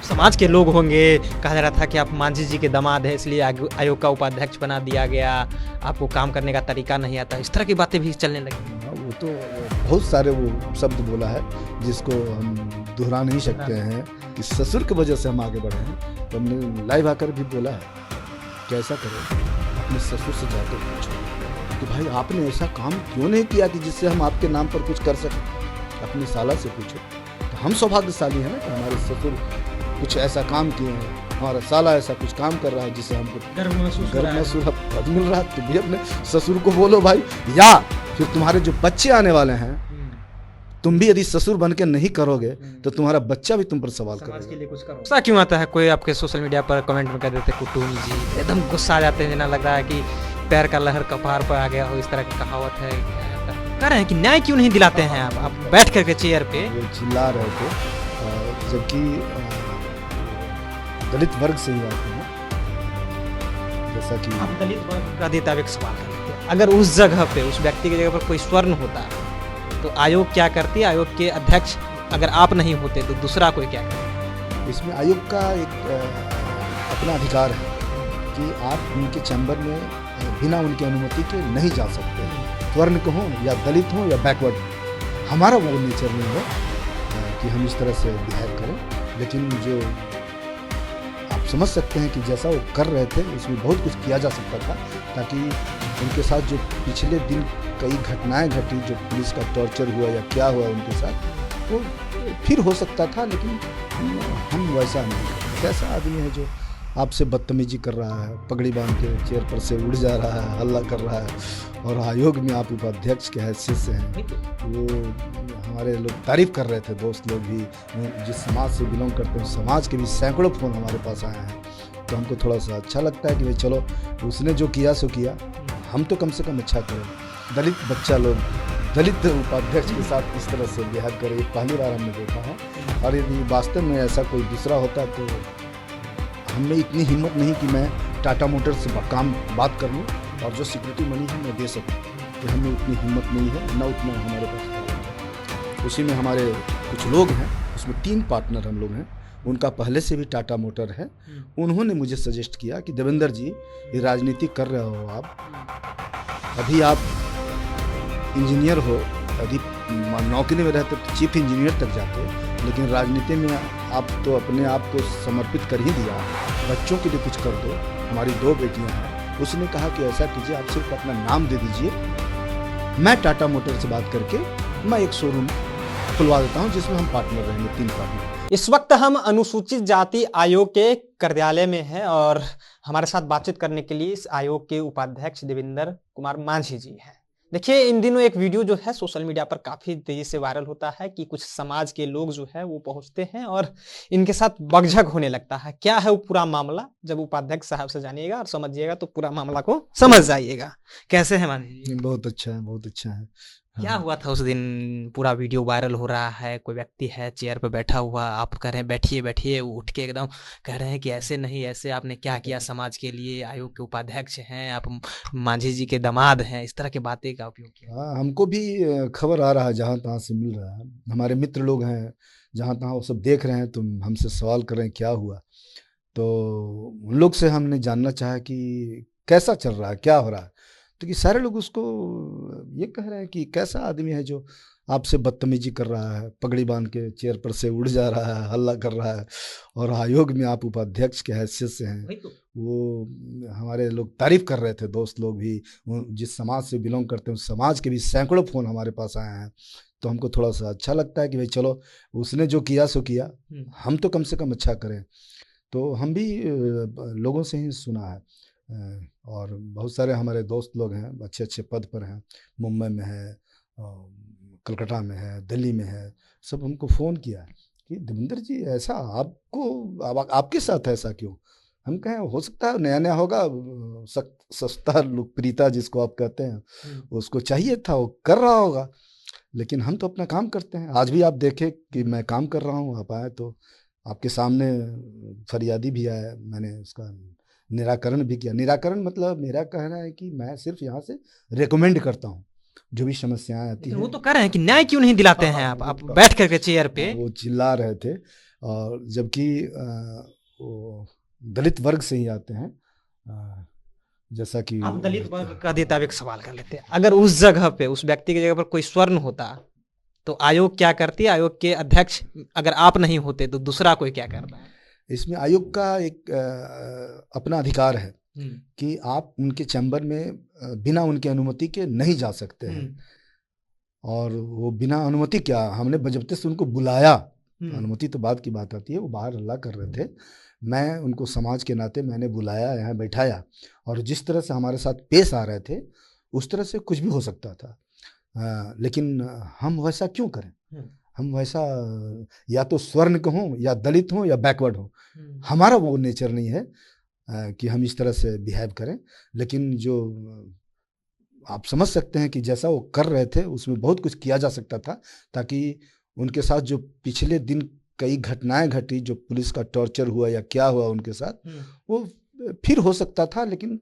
समाज के लोग होंगे, कहा जा रहा था कि आप मांझी जी के दामाद हैं इसलिए आयोग का उपाध्यक्ष बना दिया गया, आपको काम करने का तरीका नहीं आता, इस तरह की बातें भी चलने लगी। हाँ, वो तो बहुत सारे वो शब्द बोला है जिसको हम दोहरा नहीं सकते हैं कि ससुर की वजह से हम आगे बढ़े हैं। तो हमने लाइव आकर भी बोला है कि ऐसा करो, अपने ससुर से जाकर पूछो कि भाई आपने ऐसा काम क्यों नहीं किया कि जिससे हम आपके नाम पर कुछ कर सकें। अपनी साला से पूछो। तो हम सौभाग्यशाली हैं ना कि हमारे ससुर कुछ ऐसा काम किए हैं, हमारा साला ऐसा कुछ काम कर रहा है जिससे हमको गर्व महसूस मिल रहा है। तो भी अपने ससुर को बोलो भाई, या फिर तुम्हारे जो बच्चे आने वाले हैं, तुम भी यदि ससुर बन के नहीं करोगे तो तुम्हारा बच्चा भी तुम पर सवाल समाज के करेगा। लिए कुछ करो। गुस्सा क्यों आता है? कोई आपके सोशल मीडिया पर कमेंट में कह देते कुटुम जी, एकदम गुस्सा आ जाते हैं, जना लग रहा है कि पैर का लहर कपार पर आ गया हो, इस तरह की कहावत है। कह रहे हैं कि न्याय क्यों नहीं दिलाते हैं आप बैठ करके चेयर पे। वो चिल्ला रहे थे, जबकि दलित वर्ग से ही आते हैं, जैसा कि आप दलित वर्ग का देता एक सवाल है, अगर उस जगह पे उस व्यक्ति की जगह पर कोई स्वर्ण होता तो आयोग क्या करती? आयोग के अध्यक्ष अगर आप नहीं होते तो दूसरा कोई क्या करता? इसमें आयोग का एक अपना अधिकार है कि आप उनके चैम्बर में बिना उनकी अनुमति के नहीं जा सकते। स्वर्ण को हो या दलित हो या बैकवर्ड, हमारा वो नेचर नहीं है कि हम इस तरह से बिहेव करें। लेकिन जो आप समझ सकते हैं कि जैसा वो कर रहे थे उसमें बहुत कुछ किया जा सकता था, ताकि उनके साथ जो पिछले दिन कई घटनाएं घटी, जो पुलिस का टॉर्चर हुआ या क्या हुआ उनके साथ, वो फिर हो सकता था। लेकिन हम वैसा नहीं करते। कैसा आदमी है जो आपसे बदतमीजी कर रहा है, पगड़ी बांध के चेयर पर से उड़ जा रहा है, हल्ला कर रहा है, और आयोग में आप उपाध्यक्ष के हैसियत से हैं। वो हमारे लोग तारीफ कर रहे थे, दोस्त लोग भी, जिस समाज से बिलोंग करते हैं समाज के भी सैकड़ों फ़ोन हमारे पास आए हैं। तो हमको थोड़ा सा अच्छा लगता है कि भाई चलो, उसने जो किया सो किया, हम तो कम से कम अच्छा करें। दलित बच्चा लोग दलित उपाध्यक्ष के साथ इस तरह से बिहेव करे, ये पहली बार हमने देखा है। और यदि वास्तव में ऐसा कोई दूसरा होता तो हमें इतनी हिम्मत नहीं कि मैं टाटा मोटर्स से काम बात कर लूँ और जो सिक्योरिटी मनी है मैं दे सकूँ, तो हमें उतनी हिम्मत नहीं है, ना उतना हमारे पास। उसी में हमारे कुछ लोग हैं, उसमें 3 पार्टनर हम लोग हैं, उनका पहले से भी टाटा मोटर है। उन्होंने मुझे सजेस्ट किया कि देवेंद्र जी, ये राजनीति कर रहे हो आप, अभी आप इंजीनियर हो, यदि नौकरी में रहते तो चीफ इंजीनियर तक जाते, लेकिन राजनीति में आप तो अपने आप को समर्पित कर ही दिया, बच्चों के लिए कुछ कर दो। हमारी 2 बेटियां हैं। उसने कहा कि ऐसा कीजिए, आप सिर्फ अपना नाम दे दीजिए, मैं टाटा मोटर से बात करके मैं एक शोरूम खुलवा देता हूं जिसमें हम पार्टनर रहेंगे, 3 पार्टनर। इस वक्त हम अनुसूचित जाति आयोग के कार्यालय में हैं और हमारे साथ बातचीत करने के लिए इस आयोग के उपाध्यक्ष देवेंद्र कुमार मांझी जी हैं। देखिए, इन दिनों एक वीडियो जो है सोशल मीडिया पर काफी तेजी से वायरल होता है कि कुछ समाज के लोग जो है वो पहुंचते हैं और इनके साथ बकझक होने लगता है। क्या है वो पूरा मामला, जब उपाध्यक्ष साहब से जानिएगा और समझिएगा तो पूरा मामला को समझ जाइएगा। कैसे है मांझी जी? बहुत अच्छा है, बहुत अच्छा है। क्या हुआ था उस दिन? पूरा वीडियो वायरल हो रहा है, कोई व्यक्ति है चेयर पे बैठा हुआ, आप कह रहे हैं बैठिए बैठिए, वो उठ के एकदम कह रहे हैं कि ऐसे नहीं, ऐसे आपने क्या किया समाज के लिए, आयोग के उपाध्यक्ष हैं आप, मांझी जी के दामाद हैं, इस तरह की बातें का उपयोग किया। हाँ, हमको भी खबर आ रहा है, जहाँ तहाँ से मिल रहा है। हमारे मित्र लोग हैं, जहाँ तहाँ वो सब देख रहे हैं, तुम हमसे सवाल कर रहे हैं क्या हुआ। तो उन लोग से हमने जानना चाहा कि कैसा चल रहा है, क्या हो रहा है। तो कि सारे लोग उसको ये कह रहे हैं कि कैसा आदमी है जो आपसे बदतमीजी कर रहा है, पगड़ी बांध के चेयर पर से उड़ जा रहा है, हल्ला कर रहा है, और आयोग में आप उपाध्यक्ष के हैसियत से हैं। वही तो। वो हमारे लोग तारीफ कर रहे थे, दोस्त लोग भी, जिस समाज से बिलोंग करते हैं उस समाज के भी सैकड़ों फ़ोन हमारे पास आए हैं। तो हमको थोड़ा सा अच्छा लगता है कि भाई चलो, उसने जो किया सो किया, हम तो कम से कम अच्छा करें। तो हम भी लोगों से ही सुना है, और बहुत सारे हमारे दोस्त लोग हैं, अच्छे अच्छे पद पर हैं, मुंबई में है, कलकत्ता में है, दिल्ली में है, सब हमको फ़ोन किया है कि देवेंद्र जी ऐसा आपको आपके साथ ऐसा क्यों। हम कहें हो सकता है नया नया होगा, सस्ता लोकप्रियता जिसको आप कहते हैं, उसको चाहिए था, वो कर रहा होगा। लेकिन हम तो अपना काम करते हैं। आज भी आप देखें कि मैं काम कर रहा हूँ, आप आए तो आपके सामने फरियादी भी आया, मैंने उसका निराकरण भी किया। निराकरण मतलब मेरा कहना है कि मैं सिर्फ यहाँ से रेकमेंड करता हूँ, जो भी समस्याएं आती लेकिन हैं। वो तो कह रहे हैं कि न्याय क्यों नहीं दिलाते हैं आप बैठ करके चेयर पे। वो चिल्ला रहे थे, और जबकि वो दलित वर्ग से ही आते हैं। जैसा कि आप दलित वर्ग का देता एक सवाल कर लेते हैं, अगर उस जगह पे उस व्यक्ति की जगह पर कोई स्वर्ण होता तो आयोग क्या करती? आयोग के अध्यक्ष अगर आप नहीं होते तो दूसरा कोई क्या करता? इसमें आयोग का एक अपना अधिकार है कि आप उनके चैम्बर में बिना उनकी अनुमति के नहीं जा सकते हैं। और वो बिना अनुमति क्या, हमने बजबते से उनको बुलाया, अनुमति तो बाद की बात आती है। वो बाहर हल्ला कर रहे थे, मैं उनको समाज के नाते मैंने बुलाया, यहाँ बैठाया, और जिस तरह से हमारे साथ पेश आ रहे थे उस तरह से कुछ भी हो सकता था। लेकिन हम वैसा क्यों करें? हम वैसा, या तो स्वर्ण के हों या दलित हों या बैकवर्ड हों, हमारा वो नेचर नहीं है कि हम इस तरह से बिहेव करें। लेकिन जो आप समझ सकते हैं कि जैसा वो कर रहे थे उसमें बहुत कुछ किया जा सकता था, ताकि उनके साथ जो पिछले दिन कई घटनाएं घटी, जो पुलिस का टॉर्चर हुआ या क्या हुआ उनके साथ, वो फिर हो सकता था। लेकिन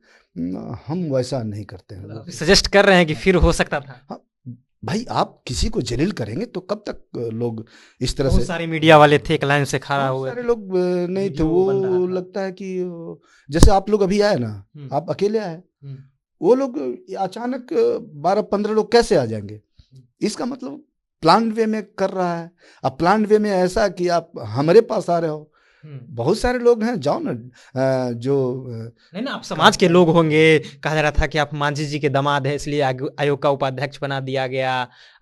हम वैसा नहीं करते हैं। सजेस्ट कर रहे हैं कि फिर हो सकता था। हाँ भाई, आप किसी को जलील करेंगे तो कब तक लोग इस तरह से। सारे मीडिया वाले थे, एक लाइन से खड़ा हुए, सारे लोग नहीं थे। वो लगता है कि जैसे आप लोग अभी आए ना, आप अकेले आए, वो लोग अचानक 12-15 लोग कैसे आ जाएंगे? इसका मतलब प्लान वे में कर रहा है। अब प्लान वे में ऐसा कि आप हमारे पास आ रहे हो, बहुत सारे लोग हैं, जाओ ना। जो नहीं ना, आप समाज के लोग होंगे। कहा जा रहा था कि आप मांझी जी के दामाद हैं, इसलिए आयोग का उपाध्यक्ष बना दिया गया,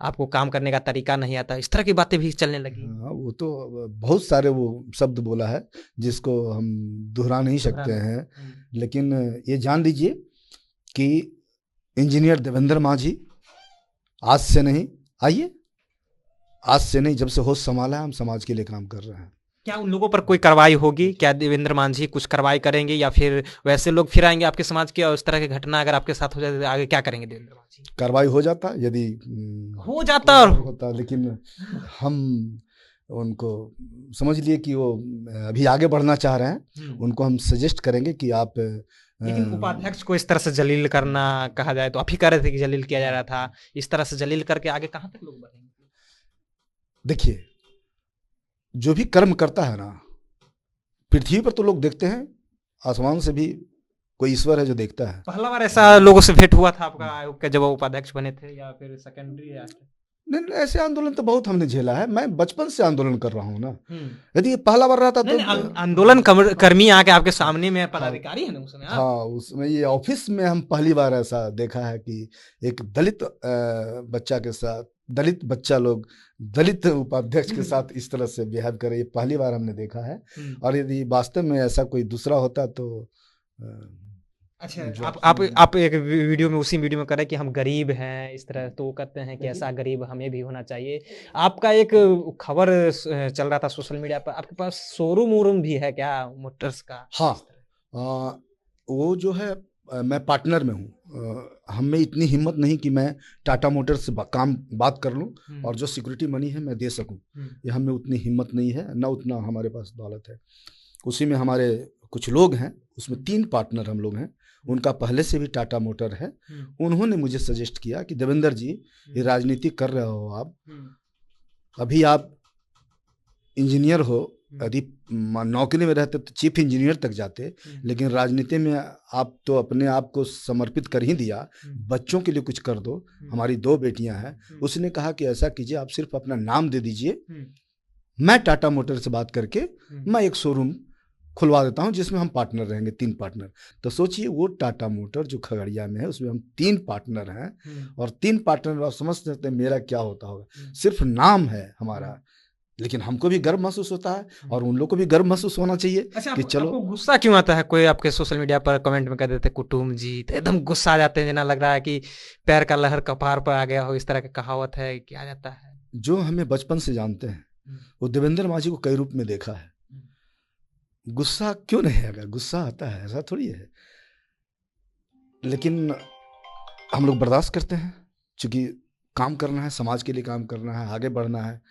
आपको काम करने का तरीका नहीं आता, इस तरह की बातें भी चलने लगी। वो तो बहुत सारे वो शब्द बोला है जिसको हम दोहरा नहीं सकते हैं। लेकिन ये जान लीजिए कि इंजीनियर देवेंद्र मांझी आज से नहीं, आइए आज से नहीं, जब से होश संभाला है हम समाज के लिए काम कर रहे हैं। क्या उन लोगों पर कोई कार्रवाई होगी? क्या देवेंद्र मांझी कुछ कार्रवाई करेंगे, या फिर वैसे लोग फिर आएंगे आपके समाज के, और इस तरह की घटना अगर आपके साथ हो जाए तो आगे क्या करेंगे देवेंद्र मांझी? कार्रवाई हो जाता, यदि हो जाता और होता, लेकिन हम उनको समझ लिए कि वो अभी आगे बढ़ना चाह रहे हैं। उनको हम सजेस्ट करेंगे कि आप, लेकिन उपाध्यक्ष को इस तरह से जलील करना, कहा जाए तो आप ही कह रहे थे कि जलील किया जा रहा था, इस तरह से जलील करके आगे कहाँ तक लोग बढ़ेंगे? देखिए, जो भी कर्म करता है ना, पृथ्वी पर तो लोग देखते हैं, आसमान से भी कोई ईश्वर है जो देखता है। पहला बार ऐसा लोगों से भेंट हुआ था आपका आयोग के जब वो उपाध्यक्ष बने थे, या फिर सेकेंडरी? नहीं, ऐसे आंदोलन तो बहुत हमने झेला है। मैं बचपन से आंदोलन कर रहा हूँ ना। यदि पहला बार रहा था तो आंदोलन कर्मी आके आपके सामने में पदाधिकारी है ना उस समय। हाँ, उसमें ये ऑफिस में हम पहली बार ऐसा देखा है कि एक दलित बच्चा के साथ, दलित बच्चा लोग दलित उपाध्यक्ष के साथ इस तरह से बिहेव करे, ये पहली बार हमने देखा है। और यदि वास्तव में ऐसा कोई दूसरा होता तो अच्छा, आप एक वीडियो में, उसी वीडियो में करें कि हम गरीब हैं इस तरह, तो वो कहते हैं कि ऐसा गरीब हमें भी होना चाहिए। आपका एक खबर चल रहा था सोशल मीडिया पर, आपके पास शोरूम वोरूम भी है क्या मोटर्स का? हाँ, वो जो है, मैं पार्टनर में हूँ। हमें इतनी हिम्मत नहीं कि मैं टाटा मोटर्स से बात कर लूँ और जो सिक्योरिटी मनी है मैं दे सकूँ, ये हमें उतनी हिम्मत नहीं है, ना उतना हमारे पास दौलत है। उसी में हमारे कुछ लोग हैं, उसमें 3 पार्टनर हम लोग हैं, उनका पहले से भी टाटा मोटर है। उन्होंने मुझे सजेस्ट किया कि देवेंद्र जी, ये राजनीति कर रहे हो आप, अभी आप इंजीनियर हो, यदि नौकरी में रहते तो चीफ इंजीनियर तक जाते, लेकिन राजनीति में आप तो अपने आप को समर्पित कर ही दिया, बच्चों के लिए कुछ कर दो, हमारी 2 बेटियां हैं। उसने कहा कि ऐसा कीजिए, आप सिर्फ अपना नाम दे दीजिए, मैं टाटा मोटर से बात करके मैं एक शोरूम खुलवा देता हूं जिसमें हम पार्टनर रहेंगे, 3 पार्टनर। तो सोचिए, वो टाटा मोटर जो खगड़िया में है उसमें हम 3 पार्टनर हैं, और 3 पार्टनर आप समझ सकते हैं मेरा क्या होता होगा। सिर्फ नाम है हमारा, लेकिन हमको भी गर्व महसूस होता है और उन लोग को भी गर्व महसूस होना चाहिए। अच्छा, कि चलो। आपको गुस्सा क्यों आता है? कोई आपके सोशल मीडिया पर कमेंट में कह देते कुटुम जी, तो एकदम गुस्सा आ जाते हैं, जना लग रहा है कि पैर का लहर कपार पर आ गया हो, इस तरह की कहावत है, क्या जाता है? जो हमें बचपन से जानते हैं, वो देवेंद्र मांझी को कई रूप में देखा है। गुस्सा क्यों नहीं आएगा? गुस्सा आता है, ऐसा थोड़ी है। लेकिन हम लोग बर्दाश्त करते हैं, क्योंकि काम करना है, समाज के लिए काम करना है, आगे बढ़ना है,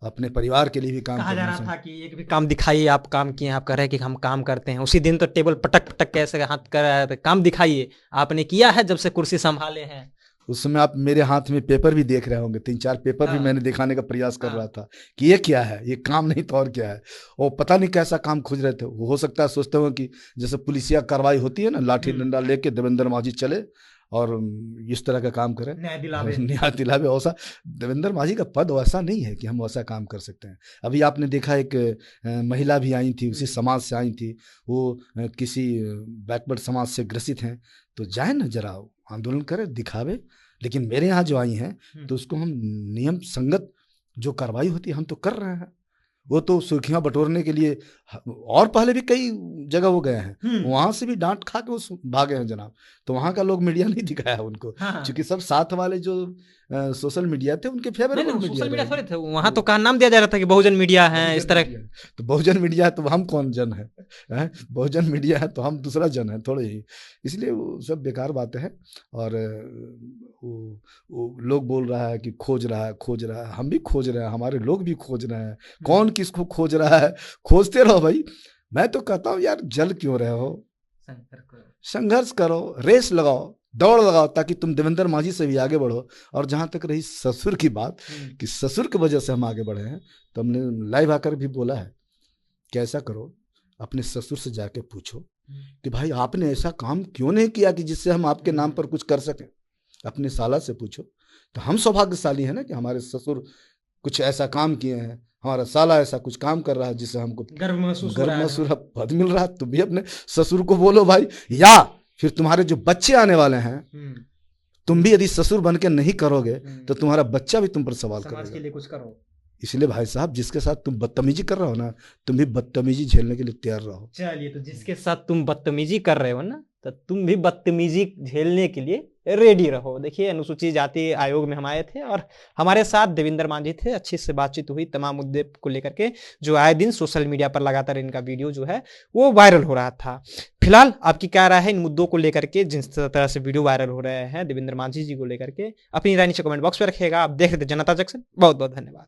अपने परिवार के लिए भी काम करना है। कहा जा रहा था कि एक भी काम दिखाइए, आप काम किए, आप कह रहे हैं कि हम काम करते हैं। उसी दिन तो टेबल पटक पटक कैसे हाथ कर रहे थे, काम दिखाइए, आपने किया है जब से कुर्सी संभाले हैं? उस समय आप मेरे हाथ में पेपर भी देख रहे होंगे, 3-4 पेपर भी मैंने दिखाने का प्रयास कर रहा था कि ये क्या है, ये काम नहीं तो और क्या है। वो पता नहीं कैसा काम खोज रहे थे। वो हो सकता है सोचते हो कि जैसे पुलिसिया कार्रवाई होती है ना, लाठी डंडा लेके देवेंद्र मांझी चले और इस तरह का काम करें, न्याय दिलावे। ऐसा देवेंद्र मांझी का पद वैसा नहीं है कि हम वैसा काम कर सकते हैं। अभी आपने देखा एक महिला भी आई थी, उसी समाज से आई थी, वो किसी बैकवर्ड समाज से ग्रसित हैं, तो जाए ना जरा आंदोलन करें, दिखावे। लेकिन मेरे यहाँ जो आई हैं तो उसको हम नियम संगत जो कार्रवाई होती है हम तो कर रहे हैं। वो तो सुर्खियां बटोरने के लिए और पहले भी कई जगह वो गए हैं, वहां से भी डांट खा के वो भागे हैं जनाब। तो वहां का लोग मीडिया नहीं दिखाया उनको, क्योंकि सब साथ वाले जो सोशल मीडिया थे उनके फेवर में सोशल मीडिया थोड़े थे, वहां तो कहा नाम दिया जा रहा था कि बहुजन मीडिया है इस तरह। तो बहुजन मीडिया है तो हम कौन जन है? बहुजन मीडिया है तो हम दूसरा जन है थोड़े ही। इसलिए वो सब बेकार बातें हैं। और वो लोग बोल रहा है कि खोज रहा है, हम भी खोज रहे हैं, हमारे लोग भी खोज रहे हैं। कौन किसको खोज रहा है, खोजते रहो भाई। मैं तो कहता हूँ यार, जल क्यों रहे हो, संघर्ष करो, रेस लगाओ, दौड़ लगाओ, ताकि तुम देवेंद्र मांझी से भी आगे बढ़ो। और जहां तक रही ससुर की बात कि ससुर की वजह से हम आगे बढ़े हैं, तो हमने लाइव आकर भी बोला है कि ऐसा करो, अपने ससुर से जाके पूछो कि भाई आपने ऐसा काम क्यों नहीं किया कि जिससे हम आपके नाम पर कुछ कर सकें। अपने साला से पूछो। तो हम सौभाग्यशाली हैं ना कि हमारे ससुर कुछ ऐसा काम किए हैं, हमारा साला ऐसा कुछ काम कर रहा है जिससे हमको गर्व महसूस पद मिल रहा है। तुम भी अपने ससुर को बोलो भाई, या फिर तुम्हारे जो बच्चे आने वाले हैं, तुम भी यदि ससुर बन के नहीं करोगे तो तुम्हारा बच्चा भी तुम पर सवाल करेगा। समाज के लिए कुछ करो। इसलिए भाई साहब, जिसके साथ तुम बदतमीजी कर रहे हो ना, तुम भी बदतमीजी झेलने के लिए तैयार रहो। चलिए, तो जिसके साथ तुम बदतमीजी कर रहे हो ना, तो तुम भी बदतमीजी झेलने के लिए रेडी रहो। देखिए, अनुसूचित जाति आयोग में हम आए थे और हमारे साथ देवेंद्र मांझी थे। अच्छी से बातचीत हुई तमाम मुद्दे को लेकर के, जो आए दिन सोशल मीडिया पर लगातार इनका वीडियो जो है वो वायरल हो रहा था। फिलहाल आपकी क्या राय है इन मुद्दों को लेकर के, जिस तरह से वीडियो वायरल हो रहे हैं देवेंद्र मांझी जी को लेकर के? अपनी राय नीचे कमेंट बॉक्स में रखिएगा। आप देख रहे थे जनता जंक्शन। बहुत बहुत धन्यवाद।